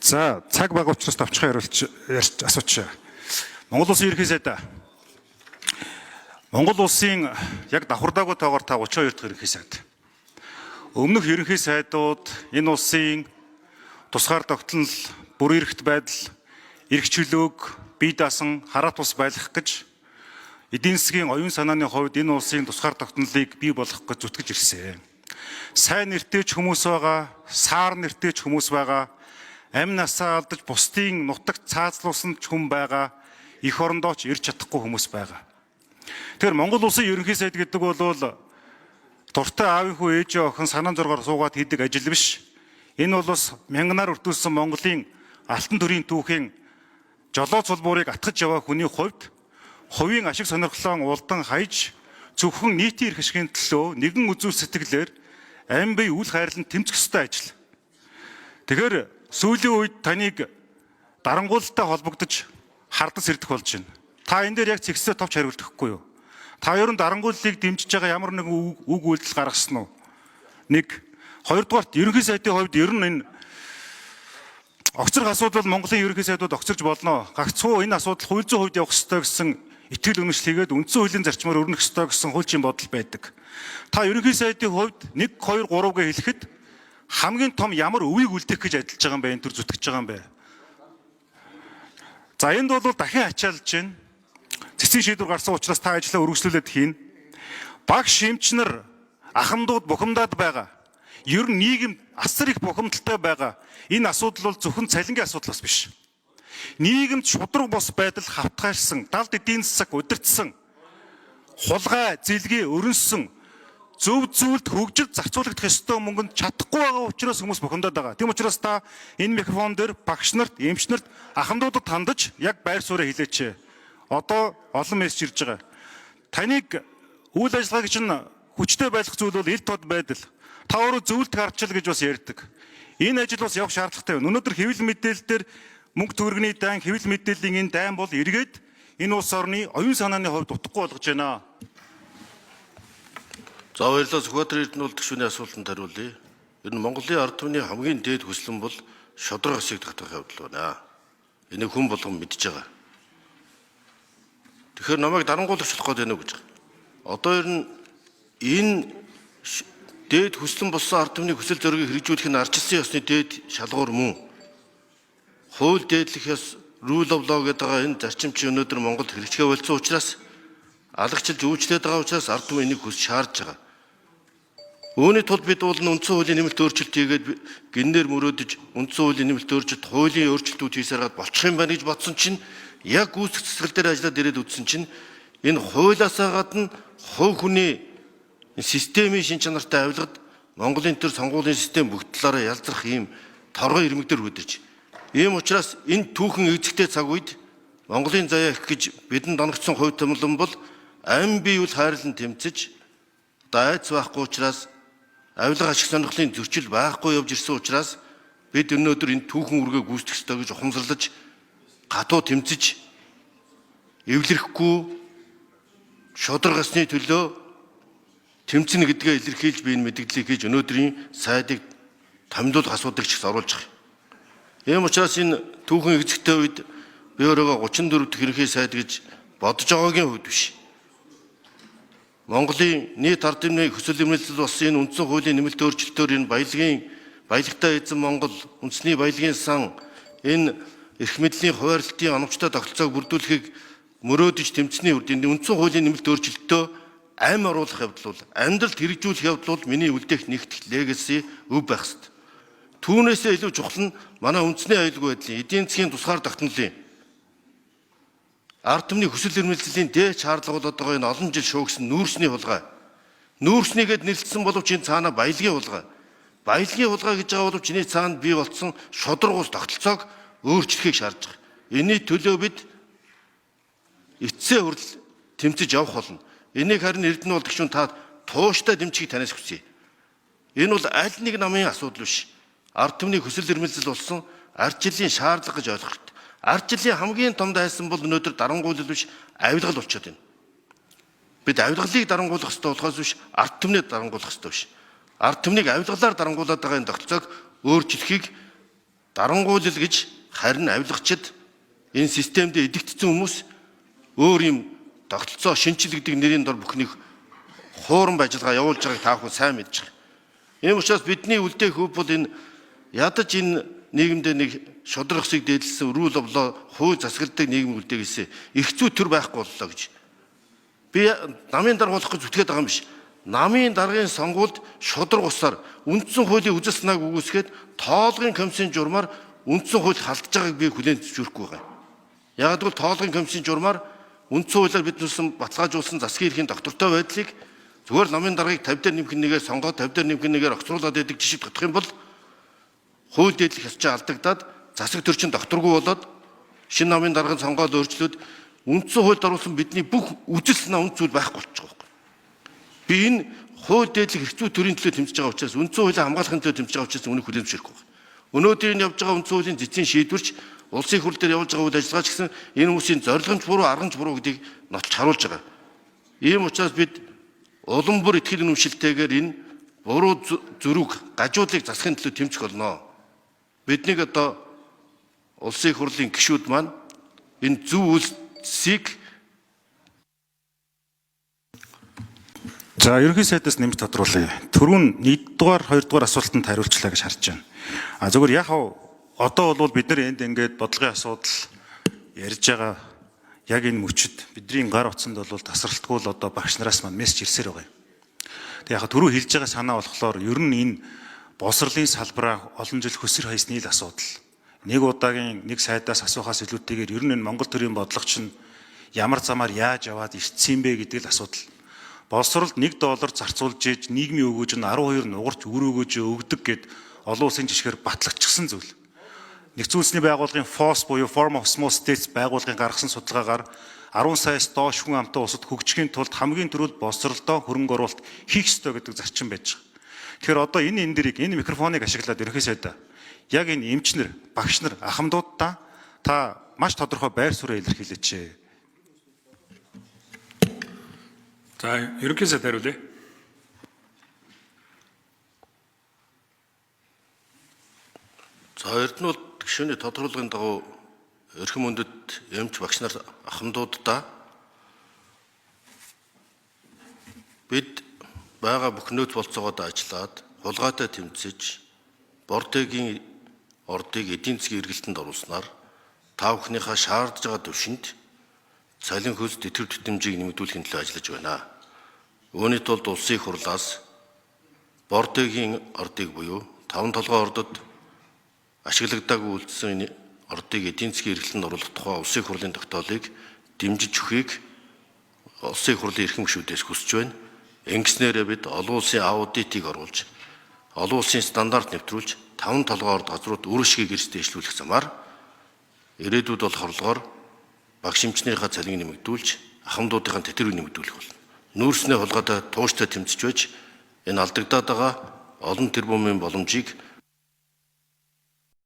За цаг бага учраас товчхон ярьж асууч. Монгол улсын ерөнхий сайдаа Монгол улсын яг давхардаагүй тоогоор та 32 дахь ерөнхий сайд. Өмнөх ерөнхий сайдууд энэ улсын тусгаар тогтнол, бүр эрхт байдал, эрх чөлөөг бие даасан хараат ус байлгах гэж эдийн засгийн оюун санааны хувьд энэ улсын тусгаар тогтнолыг бий болгох гэж зүтгэж ирсэн. Сайн нэртэй ч хүмүүс байгаа, саар нэртэй ч хүмүүс байгаа, амь насаа алдаж бусдын нутагт цаазлуулсан ч хүн байгаа, эх орондоо ч ирж чадахгүй хүмүүс байгаа. Тэгэхээр Монгол улсын ерөнхий сайд гэдэг бол дуртай аавын хүү ээжээ охин санаан зургаар суугаад хийдэг ажил биш. Энэ бол бас мянганаар өртүүлсэн Монголын алтан төрийн түүхийн жолоо цулбуурыг атгаж яваа хүний хувьд хувийн ашиг сонирхлоо улдан хайж зөвхөн нийтийн эрх ашигын төлөө нэгэн үзүүл сэтгэлээр амь бие үл хайрлан тэмцэх ёстой ажил. Тэгэхээр сүүлийн үед таныг дарангуулалттай холбогдож хардас ирдэх болж байна. Та энэ дээр яг зэгсээ товч хариулт өгөхгүй юу? Та ерөн дарангууллыг дэмжиж байгаа ямар нэгэн үг үйлдэл гаргасан уу? Нэг. Хоёрдугаарт ерөнхий сайдын хувьд ер нь энэ огцрох асуудал Монголын ерөнхий сайдууд огцорж болно. Гагцхүү энэ асуудал хууль зүйн хувьд явах ёстой гэсэн итгэл үнэмшлийгээд үндсэн хуулийн зарчмаар өрнөх ёстой гэсэн хуульчийн бодол байдаг. Та ерөнхий сайдын хувьд 1, 2, 3-гээ хэлэхэд хамгийн том ямар өвийг үлдээх гэж ажиллаж байгаа юм бэ? Энэ төр зүтгэж байгаа юм бэ? За энд бол дахин ачаалж байна. Цэцгийн шийдвэр гарсан учраас та ажлаа үргэлжлүүлээд хийнэ. Багш эмчнэр ахмадууд бухимдаад байгаа. Ер нь нийгэм асар их бухимдалтай байгаа. Энэ асуудал бол зөвхөн цалингийн асуудал бас биш. Нийгэмд шудраг бос байдал хавтгаарсан, далд эдийн засаг удирдсан, хулгай, зэлгээ өрнөсөн, зөв зүйлд хөгжил зарцуулагдах ёстой мөнгөнд чадахгүй байгаа учраас хүмүүс бухимдаад байгаа. Тийм учраас та энэ микрофон дээр багш нарт, эмч нарт, ахмадуудад хандаж яг байр суурь хэлээч. Одоо олон мессеж ирж байгаа. Таныг үйл ажиллагааг чинь хүчтэй байлгах зүйл бол ил тод байдал. Та өөрөө зөвлөлт гарчил гэж бас ярьдаг. Энэ ажил бас явах шаардлагатай байна. Өнөөдөр хэвлэл мэдээлэл дээр мөнгө төгрөгийн дан, хэвлэл мэдээллийн энэ дайн бол эргээд энэ улс орны оюун санааны хувьд утгагүй болгож байна. За баярлалаа. Сүхбаатар Эрдэнэ гишүүний асуултанд хариулъя. Ер нь Монголын ард түмний хамгийн дээд хүслэн бол шодрог ашиг татах явдал байна. Энийг хүн болгон мэдж байгаа. Тэгэхээр намайг дарангуулагчлах гээд байна уу гэж. Одоо ер нь энэ дээд хүслэн болсон ард түмний хүсэл зоригийг хэрэгжүүлэх нь ардчилсан ёсны дээд шалгуур мөн. Хууль дээдлэх ёс rule of law гэдэг энэ зарчим чи өнөөдөр Монголд хэрэгжихээ болцсон учраас алагчилж үйлчлээд байгаа учраас ард түмэн энийг хүсэж шаардж байгаа. Үүний тулд бид бол үндсэн хуулийн нэмэлт өөрчлөлт хийгээд гинээр мөрөөдөж үндсэн хуулийн нэмэлт өөрчлөлт, хуулийн өөрчлөлтүүд хийсараад болчих юм байна гэж бодсон чинь яг гүйцэтгэх цэцгэл дээр ажиллаад ирээд үзсэн чинь энэ хуулиасаа гадна хувь хүний системийн шин чанартай авилгад Монголын төр сонгуулийн систем бүгд талаараа ялзрах ийм торгой ирмэг дээр хөдөрж. Ийм учраас энэ түүхэн эзэгтэй цаг үед Монголын заяа их гэж бидэнд оногдсон хувь томлон бол амь бие үл хайрлан тэмцэж дайц байхгүй учраас авилга ашиг сонирхлын зөрчил байхгүй явж ирсэн учраас бид өнөөдөр энэ түүхэн үргээ гүйцэтгэх ёстой гэж ухамсарлаж гатуу тэмцэж эвлэрэхгүй шодрог ёсны төлөө тэмцэнэ гэдгээ илэрхийлж би энэ мэдээллийг хийж өнөөдрийн сайдыг томилуулах асуудыг ч оруулж байгаа. Ийм учраас энэ түүхэн эзэгтэй үед би өөрийгөө 34 дахь ерөнхий сайд гэж бодож байгаагийн хувьд биш. Монголын нийт ард түмний хүсэл эрмэлзэл болсон энэ үндсэн хуулийн нэмэлт өөрчлөлтөөр энэ баялагтай эзэн Монгол үндэсний баялагын сан энэ эрх мэдлийн хуваарлтын оновчтой тогтолцоог бүрдүүлэхийг мөрөөдөж тэмцсэний үрд энэ үндсэн хуулийн нэмэлт өөрчлөлтөө амь оруулах явдал бол амьдралд хэрэгжүүлэх явдал бол миний үлдээх нэгтгэх легаси өв байх ёстой. Түүнээсээ илүү чухал нь манай үндэсний аюулгүй байдлын эдийн засгийн тусгаар тогтнолын ард түмний хүсэл эрмэлзлийн дээд шаардлага болоод байгаа энэ олон жил шуугсан нүүрсний хулгай. Нүүрснийгээд нэрлэлсэн боловч энэ цаана баялагын хулгай. Баялагын хулгай гэж байгаа боловч энэ цаана бий болсон шодрог ус тогтолцоог өөрчлөхийг шаардж байгаа. Энийний төлөө бид эцсээ хүрэл тэмцэж явах болно. Энийг харин Эрдэнэ улс гишүүн та тууштай дэмжихийг танаас хүсье. Энэ бол аль нэг намын асуудал биш. Ард түмний хүсэл эрмэлзэл болсон ард жилийн шаардлага гэж ойлгох хэрэгтэй. Ард жилийн хамгийн том дайсан бол өнөөдөр дарангуйлал биш авилгал болчиход байна. Бид авилгалыг дарангуулах хэрэгтэй болохоос биш ард түмнээ дарангуулах хэрэгтэй биш. Ард түмнийг авилгалаар дарангуулад байгаа энэ тогтолцоог өөрчлөхийг дарангуйлал гэж харин авилгачид энэ системд эдэгдсэн хүмүүс өөр юм тогтолцоо шинжилэгдэх нэрийн дор бүхнийг хууран ажиллагаа явуулж байгааг та бүхэн сайн мэдж байгаа. Ийм учраас бидний үлдээх хөв бол энэ ядаж энэ нийгэмд нэг шудраг хэсэг дээдлсэн rule of law хууль засгалдаг нийгэм үлдээгээсээ их зүй төр байхгүй боллоо гэж. Би намын дарга болох гэж зүтгээд байгаа юм биш. Намын даргын сонгуульд шудраг усаар үндсэн хуулийн үзэл санааг үгүйсгээд тоолгын комиссийн журмаар үндсэн хууль халдж байгааг би хүлээн зөвшөөрөхгүй байгаа. Яг л тоолгын комиссийн журмаар үндсэн хуулиар бид нүсэн баталгаажуулсан засгийн эрхийн доктортой байдлыг зүгээр намын даргаыг 50 дээр нэмэх нэгээр сонгоод 50 дээр нэмэх нэгээр огцруулаад байдаг жишээ татах юм бол хууль дээдлэх ёсчоо алдагдаад засаг төрчин докторгүй болоод шинэ намын даргын сонгоод өөрчлөөд үндсэн хуульд оруулсан бидний бүх үзэл санаа үнд зүйл байхгүй болчих жоох. Би энэ хууль дээдлэх хэрэгцүү төрийн төлөө тэмцэж байгаа учраас үндсэн хуулийг хамгаалахын төлөө тэмцэж байгаа учраас үүнийг хүлээн зөвшөөрөхгүй байна. Өнөөдөр энэ явж байгаа үндсэн хуулийн цэцгийн шийдвэрч улсын хурл дээр явуулж байгаа үйл ажиллагаа ч гэсэн энэ хүмүүсийн зорилгомж буруу, аргамж буруу гэдгийг нотч харуулж байгаа. Ийм учраас бид улам бүр итгэл үнэмшилтэйгээр энэ буруу зөрүүг, гажуудлыг засахын төлөө тэмцэх болно. Биднийг одоо улсын хурлын гишүүд маань энэ зөв үйлсийг За ерөнхий сайдаас нэмж тодруулъя. Түрүүн 1-р, 2-р асуултанд хариулчлаа гэж харж байна. Зөвхөн яг одоо бол бид нар энд ингээд бодлогын асуудал ярьж байгаа яг энэ мөчид бидний гар утсанд бол тасралтгүй л одоо багш нараас маань мессеж ирсээр байгаа юм. Тэг яг түрүү хэлж байгаа санаа болохоор ер нь энэ боловсролын салбараа олон жил хөсөр хайсны л асуудал. Нэг удаагийн нэг сайдаас асуухаас илүүтэйгээр ер нь энэ Монгол төрийн бодлогч нь ямар замаар яаж яваад ирсэн бэ гэдэг л асуудал. Боловсролд $1 зарцуулж иж нийгмийн өгөөж нь 12 нугарч үр өгөөж өгдөг гэд олон улсын жишгээр батлагдчихсан зүйл. Нэгдсэн үндэсний байгууллагын FOSS буюу Forum of Small States байгууллагын гаргасан судалгаагаар 10 саяас доош хүн амтай улсад хөгжихийн тулд хамгийн түрүүнд боловсролдоо хөрөнгө оруулалт хийх ёстой гэдэг зарчим байж байгаа. Тэгэхээр одоо энэ эндэрийг энэ микрофоныг ашиглаад ерөнхий сайдаа яг энэ эмчнэр, багш нар, ахмадуудаа та маш тодорхой байр суурь илэрхийлээч. За ерөнхий сайд хариулъя. За Эрдэнэт гишүүний тодорхойлгын дагуу эрхэм үндэт эмч багш нар ахмадуудаа бид байгаа бүх нөөц болцоогоод ажиллаад хулгайтай тэмцэж бордгийн ордыг эдийн засгийн эргэлтэнд оруулснаар та бүхнийхээ шаардж байгаа төвшөнд цалин хөлс тэтгэв тэмжээг нэмэгдүүлэхийн төлөө ажиллаж байна. Үүний тулд улсын хурлаас бордгийн ордыг буюу 5 толгой ордод ашиглагдаагүй үлдсэн ордыг эдийн засгийн эргэлтэнд оруулах тухай улсын хурлын тогтоолыг дэмжиж өгөхийг улсын хурлын эрхэм гишүүдээс хүсэж байна. Ингэснээрээ бид олон улсын аудитыг оруулж, олон улсын стандарт нэвтрүүлж, 5 толгой орд газрууд үр ашгийг эрс дэвшлүүлэх замаар ирээдүйд бол хорлогоор багш эмчнийхээ цалинг нэмэгдүүлж, ахмадуудынхаа тэтгэврийг нэмэгдүүлэх болно. Нүүрснээ хулгайтай тууштай тэмцэж байж энэ алдагдаад байгаа олон тэрбумын боломжийг